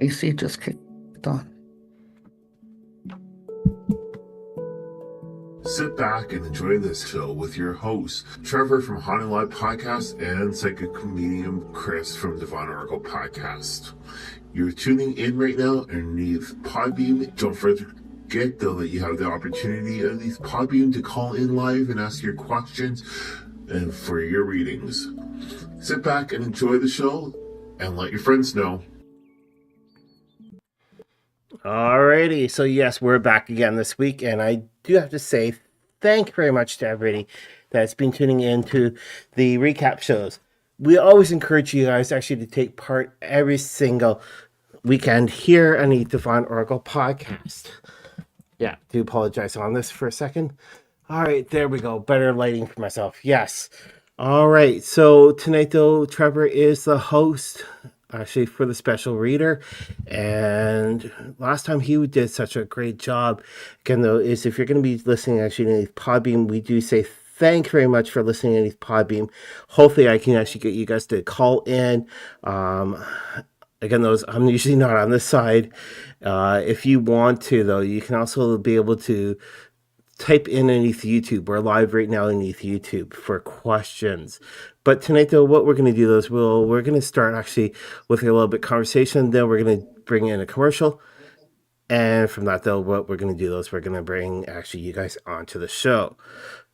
AC just kicked on. Sit back and enjoy this show with your hosts, Trevor from HauntingLive Podcast and Psychic-Medium Chris from Divine Oracle Podcast. You're tuning in right now underneath Podbean. Don't forget, though, that you have the opportunity underneath Podbean to call in live and ask your questions and for your readings. Sit back and enjoy the show and let your friends know. Alrighty, so yes, we're back again this week, and I do have to say thank you very much to everybody that's been tuning in to the recap shows. We always encourage you guys actually to take part every single weekend here on the Divine Oracle Podcast. Yeah, do apologize on this for a second. All right, there we go. Better lighting for myself. Yes. All right, so tonight, though, Trevor is the host actually for the special reader, and last time he did such a great job. Again, though, is if you're going to be listening actually to Podbeam, we do say thank you very much for listening to Podbeam. Hopefully I can actually get you guys to call in. Again, those I'm usually not on this side. If you want to, though, you can also be able to type in underneath YouTube. We're live right now underneath YouTube for questions. But tonight, though, what we're going to do is we're going to start actually with a little bit conversation. Then we're going to bring in a commercial. And from that, though, what we're going to do is we're going to bring actually you guys onto the show.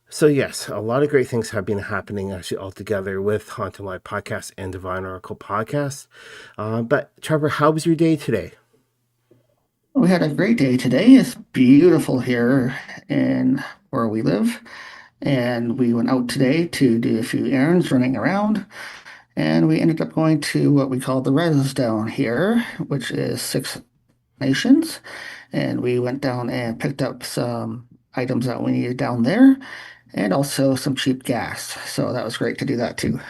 So yes, a lot of great things have been happening actually all together with HauntingLive Podcast and Divine Oracle Podcast. But Trevor, how was your day today? We had a great day today. It's beautiful here in where we live. And we went out today to do a few errands running around. And we ended up going to what we call the res down here, which is Six Nations. And we went down and picked up some items that we needed down there and also some cheap gas. So that was great to do that too.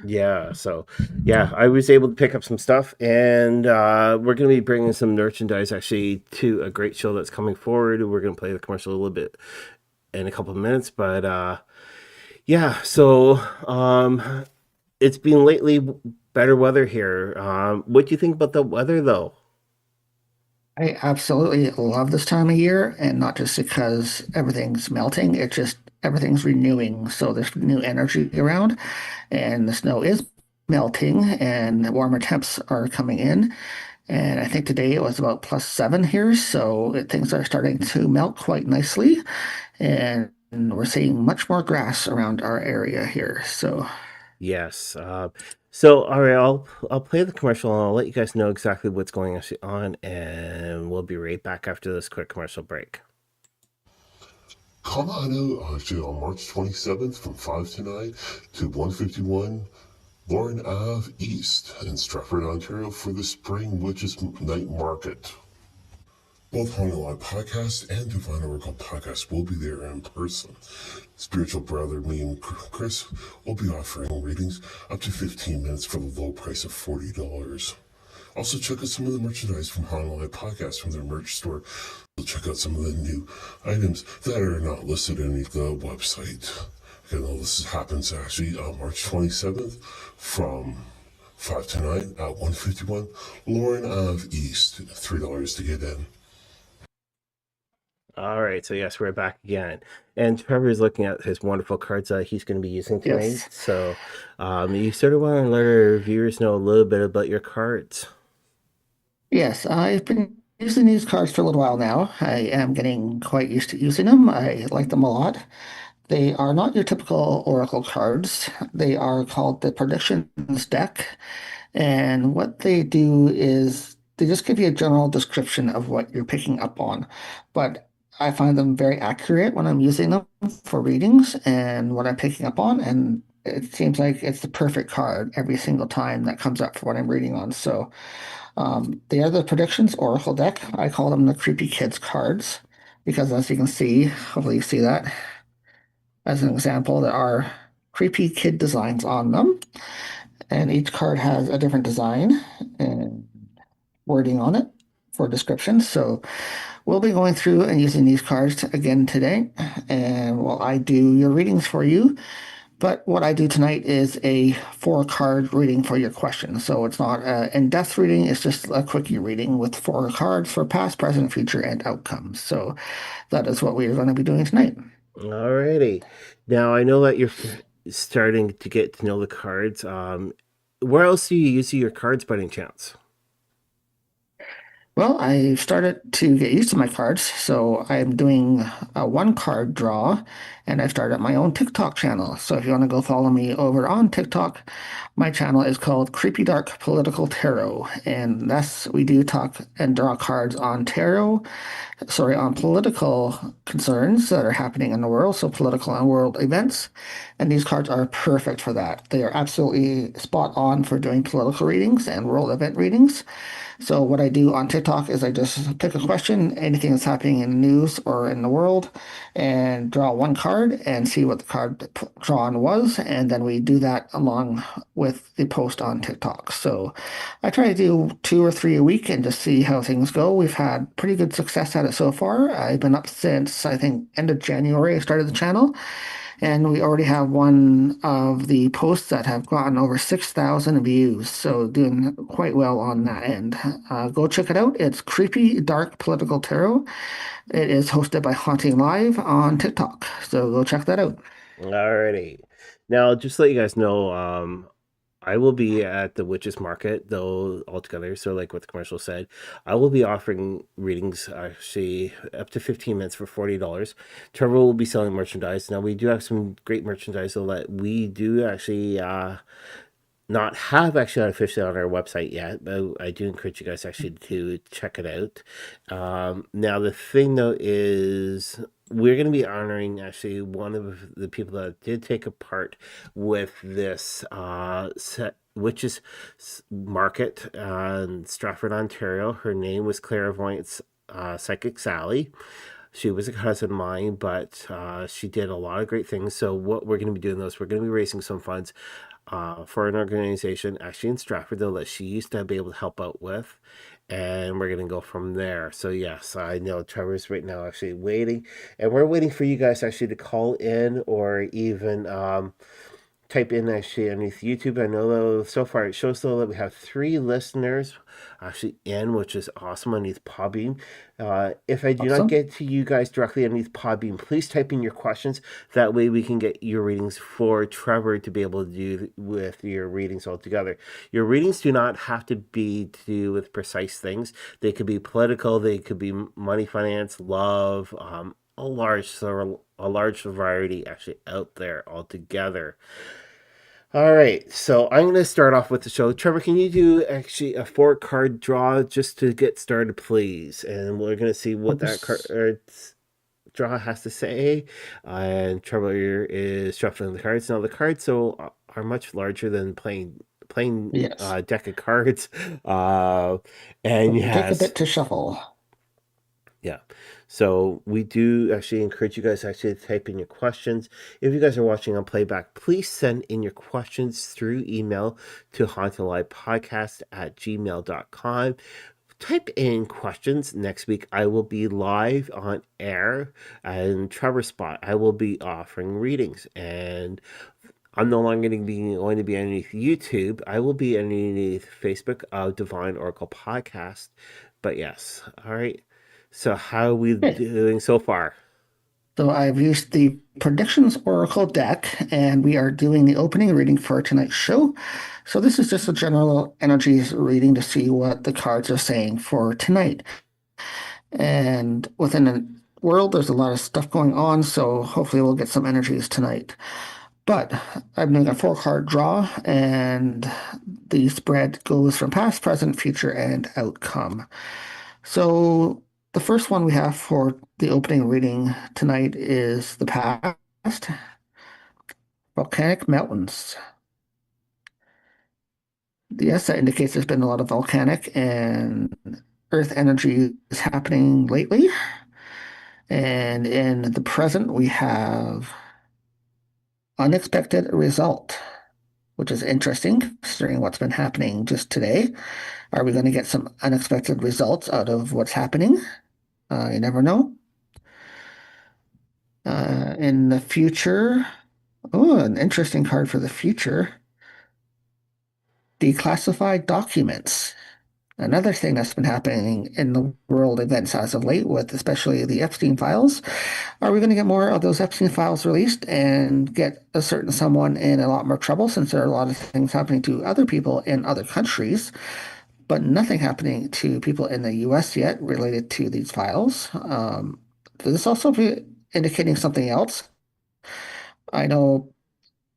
Yeah, so yeah, I was able to pick up some stuff, and we're going to be bringing some merchandise actually to a great show that's coming forward. We're going to play the commercial a little bit in a couple of minutes, but yeah, so it's been lately better weather here. What do you think about the weather, though? I absolutely love this time of year, and not just because everything's melting, it just everything's renewing. So there's new energy around, and the snow is melting, and the warmer temps are coming in. And I think today it was about +7 here, so things are starting to melt quite nicely, and we're seeing much more grass around our area here. So Yes. So all right, I'll play the commercial and I'll let you guys know exactly what's going actually on, and we'll be right back after this quick commercial break. Come on out actually on March 27th from 5 to 9 to 151 Lauren Ave East in Stratford, Ontario for the Spring Witches Night Market. Both HauntingLive Podcast and Divine Oracle Podcast will be there in person. Spiritual brother, me and Chris will be offering readings up to 15 minutes for the low price of $40. Also, check out some of the merchandise from HauntingLive Podcast from their merch store. Check out some of the new items that are not listed underneath the website. Again, all this happens actually on March 27th from 5 to 9 at 151 Lauren Ave East. $3 to get in. All right, so yes, we're back again, and Trevor's looking at his wonderful cards that he's going to be using tonight. yes. So, you sort of want to let our viewers know a little bit about your cards. Yes, I've been using these cards for a little while now. I am getting quite used to using them. I like them a lot. They are not your typical Oracle cards. They are called the Predictions deck. And what they do is they just give you a general description of what you're picking up on. But I find them very accurate when I'm using them for readings and what I'm picking up on. And it seems like it's the perfect card every single time that comes up for what I'm reading on. So they are the Predictions Oracle deck. I call them the Creepy Kids cards because, as you can see, hopefully you see that as an example, there are creepy kid designs on them, and each card has a different design and wording on it for description. So we'll be going through and using these cards again today. And while I do your readings for you, But what I do tonight is a four-card reading for your question. So it's not an in-depth reading, it's just a quickie reading with four cards for past, present, future, and outcomes. So that is what we are going to be doing tonight. Alrighty. Now I know that you're starting to get to know the cards. Where else do you use your cards by any chance? Well, I started to get used to my cards, so I'm doing a one card draw, and I started my own TikTok channel. So if you want to go follow me over on TikTok, my channel is called Creepy Dark Political Tarot, and that's we do talk and draw cards on tarot, sorry, on political concerns that are happening in the world, so political and world events. And these cards are perfect for that. They are absolutely spot on for doing political readings and world event readings. So what I do on TikTok is I just pick a question, anything that's happening in the news or in the world, and draw one card and see what the card drawn was, and then we do that along with the post on TikTok. So I try to do two or three a week and just see how things go. We've had pretty good success at it so far. I've been up since I think end of January I started the channel. And we already have one of the posts that have gotten over 6,000 views. So doing quite well on that end. Go check it out. It's Creepy Dark Political Tarot. It is hosted by HauntingLive on TikTok. So go check that out. Alrighty. Now, just to let you guys know, I will be at the Witches Market, though, altogether. So, like what the commercial said, I will be offering readings actually up to 15 minutes for $40. Trevor will be selling merchandise. Now, we do have some great merchandise, so that we do actually not have actually officially on our website yet, but I do encourage you guys actually to check it out. Now, the thing though is we're going to be honoring actually one of the people that did take a part with this witches market in Stratford, Ontario. Her name was Clairvoyance Psychic Sally. She was a cousin of mine, but she did a lot of great things. So what we're going to be doing is we're going to be raising some funds for an organization actually in Stratford, though, that she used to be able to help out with. And we're going to go from there. So, yes, I know Trevor's right now actually waiting. And we're waiting for you guys actually to call in or even type in actually underneath YouTube. I know though so far it shows though that we have 3 listeners actually in, which is awesome underneath Podbean. If I do not Awesome. get to you guys directly underneath Podbean, please type in your questions. That way we can get your readings for Trevor to be able to do with your readings altogether. Your readings do not have to be to do with precise things. They could be political, they could be money, finance, love, a large variety actually out there altogether. All right, so I'm going to start off with the show. Trevor, can you do actually a 4 card draw just to get started, please? And we're going to see what that card draw has to say. And Trevor is shuffling the cards. Now the cards are much larger than plain Yes. deck of cards, and Take a yes. bit to shuffle. Yeah. So we do actually encourage you guys actually to type in your questions. If you guys are watching on playback, please send in your questions through email to hauntinglivepodcast@gmail.com. Type in questions. Next week, I will be live on air and Trevor Spot. I will be offering readings, and I'm no longer going to be underneath YouTube. I will be underneath Facebook of Divine Oracle Podcast. But yes, all right. So how are we Okay. doing so far? So I've used the Predictions Oracle deck, and we are doing the opening reading for tonight's show. So this is just a general energies reading to see what the cards are saying for tonight. And within the world, there's a lot of stuff going on, so hopefully we'll get some energies tonight. But I'm doing a 4 card draw, and the spread goes from past, present, future, and outcome. So the first one we have for the opening reading tonight is the past, volcanic mountains. Yes, that indicates there's been a lot of volcanic and earth energy is happening lately. And in the present, we have unexpected result, which is interesting considering what's been happening just today. Are we going to get some unexpected results out of what's happening? You never know. In the future, Oh, an interesting card for the future. Declassified documents. Another thing that's been happening in the world events as of late, with especially the Epstein files. Are we going to get more of those Epstein files released and get a certain someone in a lot more trouble, since there are a lot of things happening to other people in other countries, but nothing happening to people in the US yet related to these files? Could this also be indicating something else? I know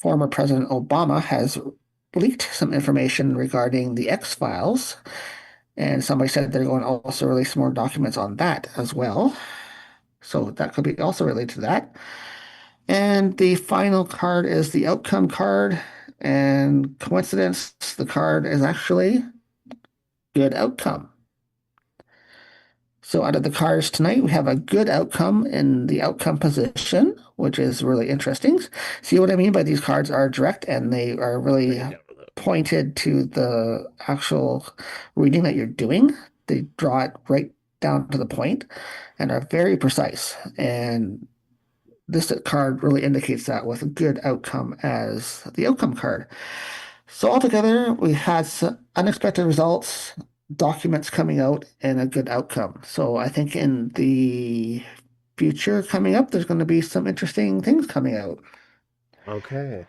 former President Obama has leaked some information regarding the X files, and somebody said they're going to also release more documents on that as well. So that could be also related to that. And the final card is the outcome card. And coincidence, the card is actually good outcome. So out of the cards tonight, we have a good outcome in the outcome position, which is really interesting. See what I mean by these cards are direct and they are really pointed to the actual reading that you're doing. They draw it right down to the point and are very precise. And this card really indicates that with a good outcome as the outcome card. So altogether, we had some unexpected results, documents coming out, and a good outcome. So I think in the future coming up, there's going to be some interesting things coming out. Okay.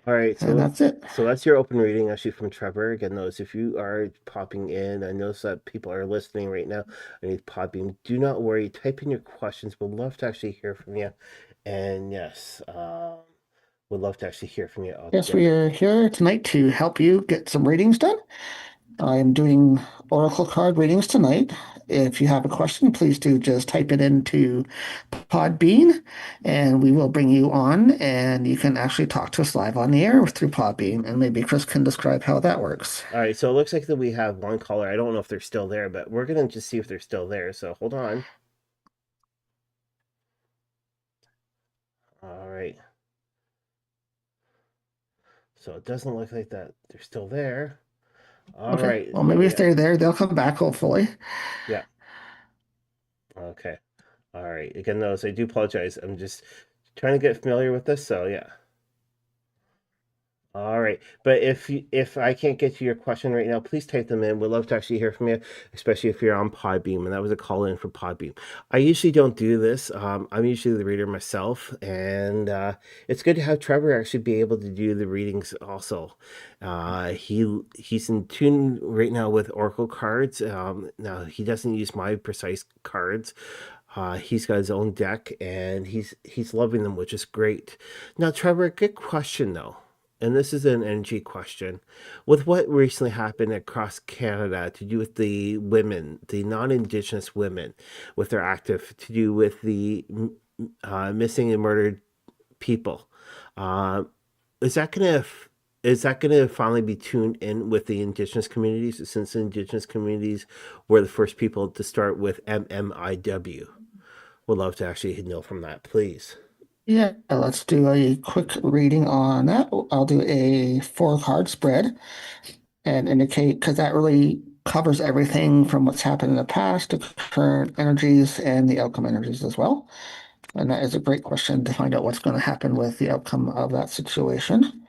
All right, And so that's it. that's your open reading actually from Trevor. Again, those if you are popping in, I notice that people are listening right now. I need popping. Do not worry. Type in your questions. We'd love to actually hear from you. And yes, would love to actually hear from you Yes, we altogether. are here tonight to help you get some readings done. I am doing Oracle card readings tonight. If you have a question, please do just type it into Podbean and we will bring you on and you can actually talk to us live on the air through Podbean. And maybe Chris can describe how that works. All right, so it looks like that we have one caller. I don't know if they're still there, but we're gonna just see if they're still there. So hold on. All right. So it doesn't look like that they're still there. All Okay. right. Well, maybe if Yeah. they're there, they'll come back, hopefully. Yeah. Okay. All right. Again, those I do apologize. I'm just trying to get familiar with this. So yeah. All right. But if I can't get to your question right now, please type them in. We'd love to actually hear from you, especially if you're on Podbeam. And that was a call in for Podbeam. I usually don't do this. I'm usually the reader myself, and it's good to have Trevor actually be able to do the readings also. He's in tune right now with Oracle cards. Now he doesn't use my precise cards. He's got his own deck, and he's loving them, which is great. Now, Trevor, good question though, and this is an energy question. With what recently happened across Canada to do with the women, the non-Indigenous women, with their active, to do with the missing and murdered people, uh, is that gonna is that gonna finally be tuned in with the Indigenous communities, since the Indigenous communities were the first people to start with MMIW? Would love to actually know from that, please. Yeah, let's do a quick reading on that. I'll do a four card spread and indicate because that really covers everything from what's happened in the past to current energies and the outcome energies as well. And that is a great question to find out what's going to happen with the outcome of that situation.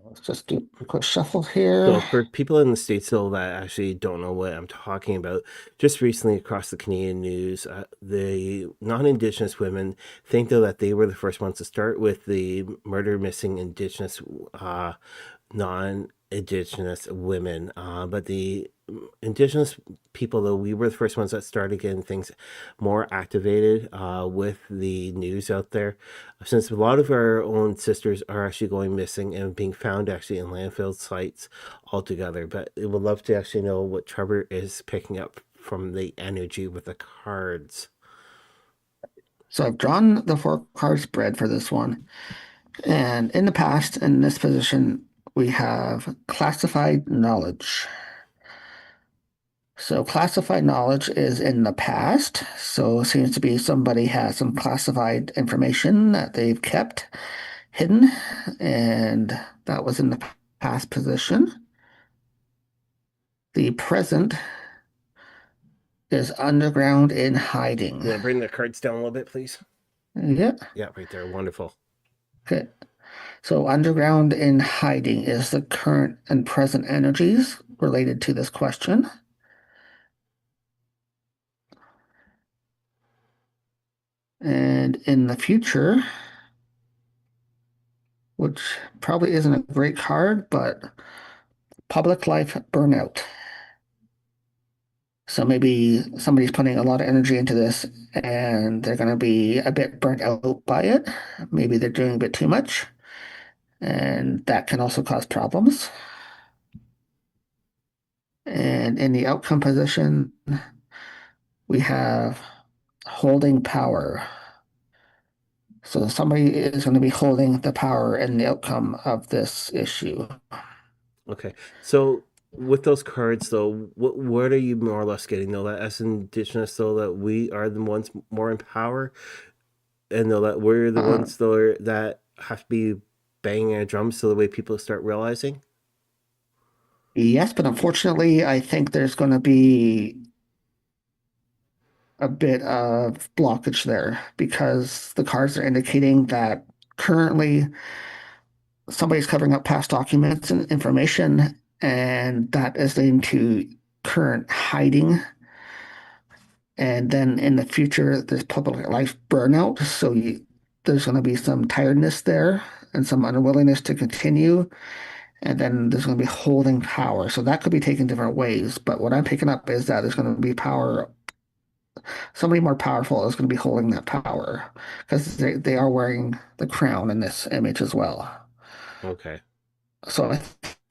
Let's just do a quick shuffle So here. for people in the States though that actually don't know what I'm talking about, just recently across the Canadian news, the non-Indigenous women think though that they were the first ones to start with the murder missing Indigenous non-Indigenous women, but the Indigenous people, though, we were the first ones that started getting things more activated with the news out there. Since a lot of our own sisters are actually going missing and being found actually in landfill sites altogether. But I would love to actually know what Trevor is picking up from the energy with the cards. So I've drawn the four card spread for this one. And in the past, in this position, we have classified knowledge. So classified knowledge is in the past. So it seems to be somebody has some classified information that they've kept hidden, and that was in the past position. The present is underground in hiding. You want to bring the cards down a little bit, please? Yeah. Yeah, right there. Wonderful. Okay. So underground in hiding is the current and present energies related to this question. And in the future, which probably isn't a great card, but public life burnout. So maybe somebody's putting a lot of energy into this and they're going to be a bit burnt out by it. Maybe they're doing a bit too much, and that can also cause problems. And in the outcome position, we have holding power. So somebody is going to be holding the power and the outcome of this issue. Okay. So with those cards though, what are you more or less getting though? That as indigenous though, that we are the ones more in power, and though that we're the Uh, ones though that have to be banging a drum so the way people start realizing. yes, but unfortunately, I think there's going to be a bit of blockage there because the cards are indicating that currently somebody's covering up past documents and information, and that is leading to current hiding. And then in the future, there's public life burnout. So there's going to be some tiredness there and some unwillingness to continue. And then there's going to be holding power. So that could be taken different ways. But what I'm picking up is that there's going to be power. Somebody more powerful is going to be holding that power because they are wearing the crown in this image as well. Okay. So I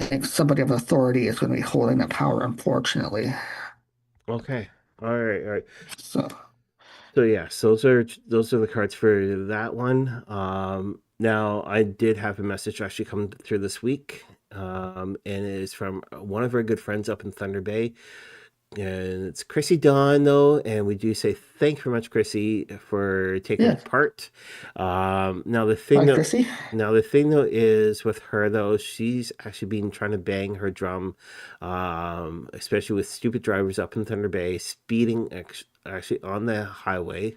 think somebody of authority is going to be holding that power, unfortunately. Okay. All right. All right. So, So yes, those are the cards for that one. Now I did have a message actually come through this week, and it is from one of our good friends up in Thunder Bay, and it's Chrissy Dawn though, and we do say thank you very much, Chrissy, for taking yeah. part. Now the Hi, thing though, Chrissy. is with her though, she's actually been trying to bang her drum, especially with stupid drivers up in Thunder Bay speeding actually on the highway,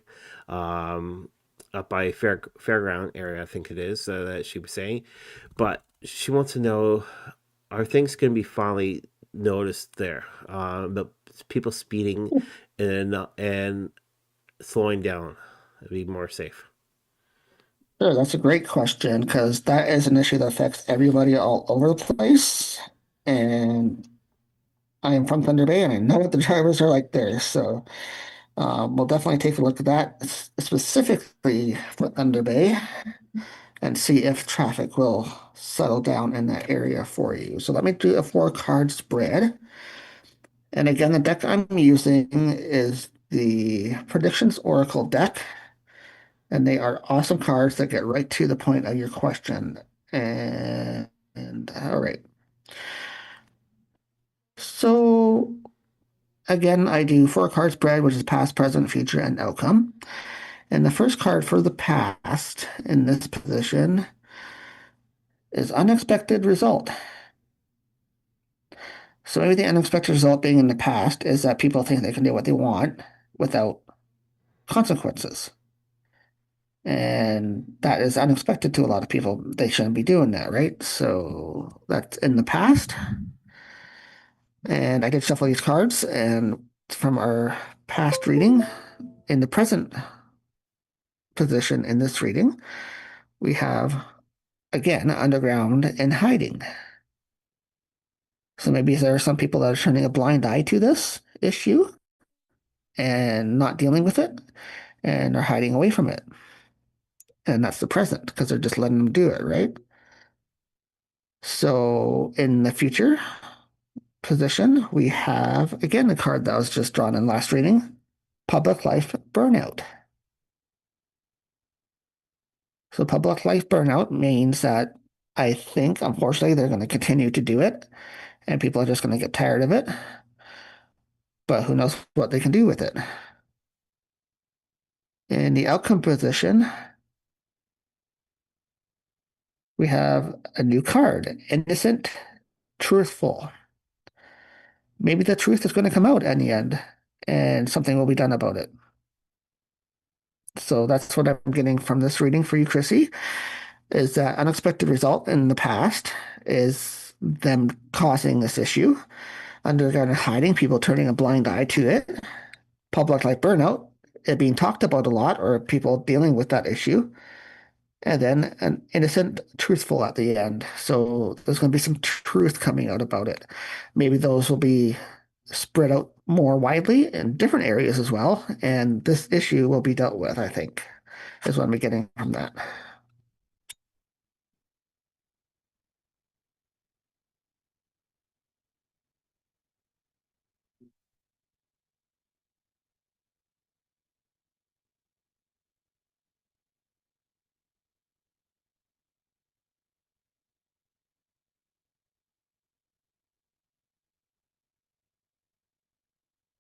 um, up by fairground area, I think it is, that she was saying, but she wants to know, are things going to be finally noticed there? The people speeding and slowing down to be more safe. Sure, that's a great question because that is an issue that affects everybody all over the place. And I am from Thunder Bay and I know what the drivers are like there. So we'll definitely take a look at that specifically for Thunder Bay and see if traffic will settle down in that area for you. So let me do a 4 card spread. And again, the deck I'm using is the Predictions Oracle deck. And they are awesome cards that get right to the point of your question. And all right. So again, I do 4 card spread, which is past, present, future, and outcome. And the first card for the past in this position is unexpected result. So maybe the unexpected result being in the past is that people think they can do what they want without consequences. And that is unexpected to a lot of people. They shouldn't be doing that, right? So that's in the past. And I did shuffle these cards, and from our past reading, in the present position in this reading, we have again underground and hiding. So maybe there are some people that are turning a blind eye to this issue and not dealing with it and are hiding away from it. And that's the present because they're just letting them do it, right? So in the future position, we have again the card that was just drawn in last reading, public life burnout. So public life burnout means that I think, unfortunately, they're going to continue to do it, and people are just going to get tired of it. But who knows what they can do with it? In the outcome position, we have a new card, innocent, truthful. Maybe the truth is going to come out in the end, and something will be done about it. So that's what I'm getting from this reading for you, Chrissy. is that unexpected result in the past is them causing this issue, underground hiding, people turning a blind eye to it, public life burnout, it being talked about a lot, or people dealing with that issue, and then an innocent truthful at the end. So there's going to be some truth coming out about it. Maybe those will be spread out more widely in different areas as well, and this issue will be dealt with, I think, is what I'm getting from that.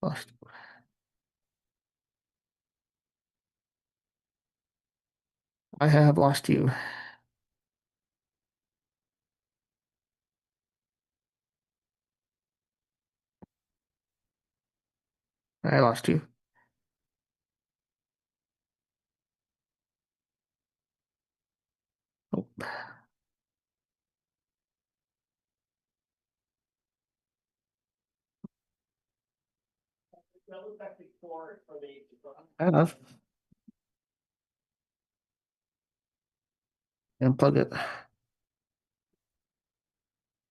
Lost. I have lost you. I lost you. Oh, I have. Unplug it.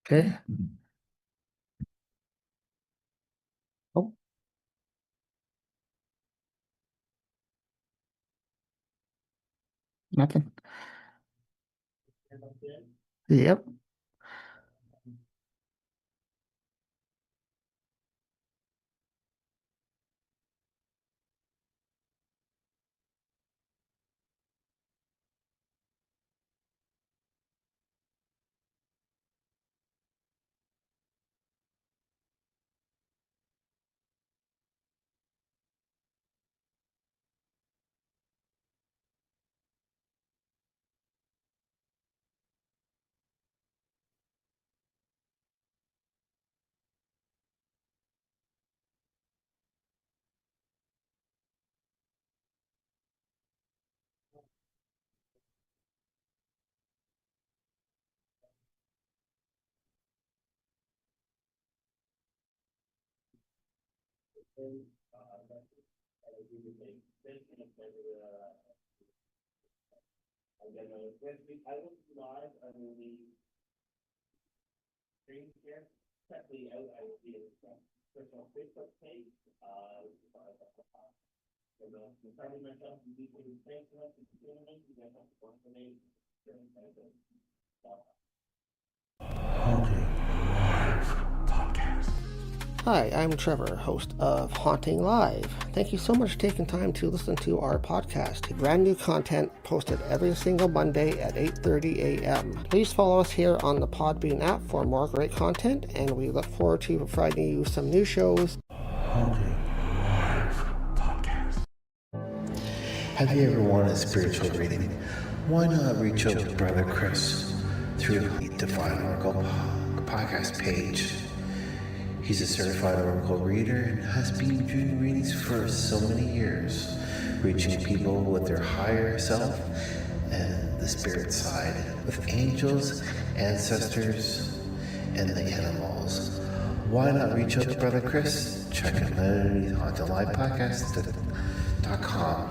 Okay. Oh, nothing. Yep. Hi, I'm Trevor, host of Haunting Live. Thank you so much for taking time to listen to our podcast. Brand new content posted every single Monday at 8:30 a.m. Please follow us here on the Podbean app for more great content, and we look forward to providing you some new shows. Haunting Live Podcast. Have you ever wanted a spiritual reading? Why not reach out to Brother Chris through the Divine Oracle podcast page? He's a certified oracle reader and has been doing readings for so many years, reaching people with their higher self and the spirit side, with angels, ancestors, and the animals. Why not reach out to Brother Chris? Check him out at HauntingLivePodcast.com.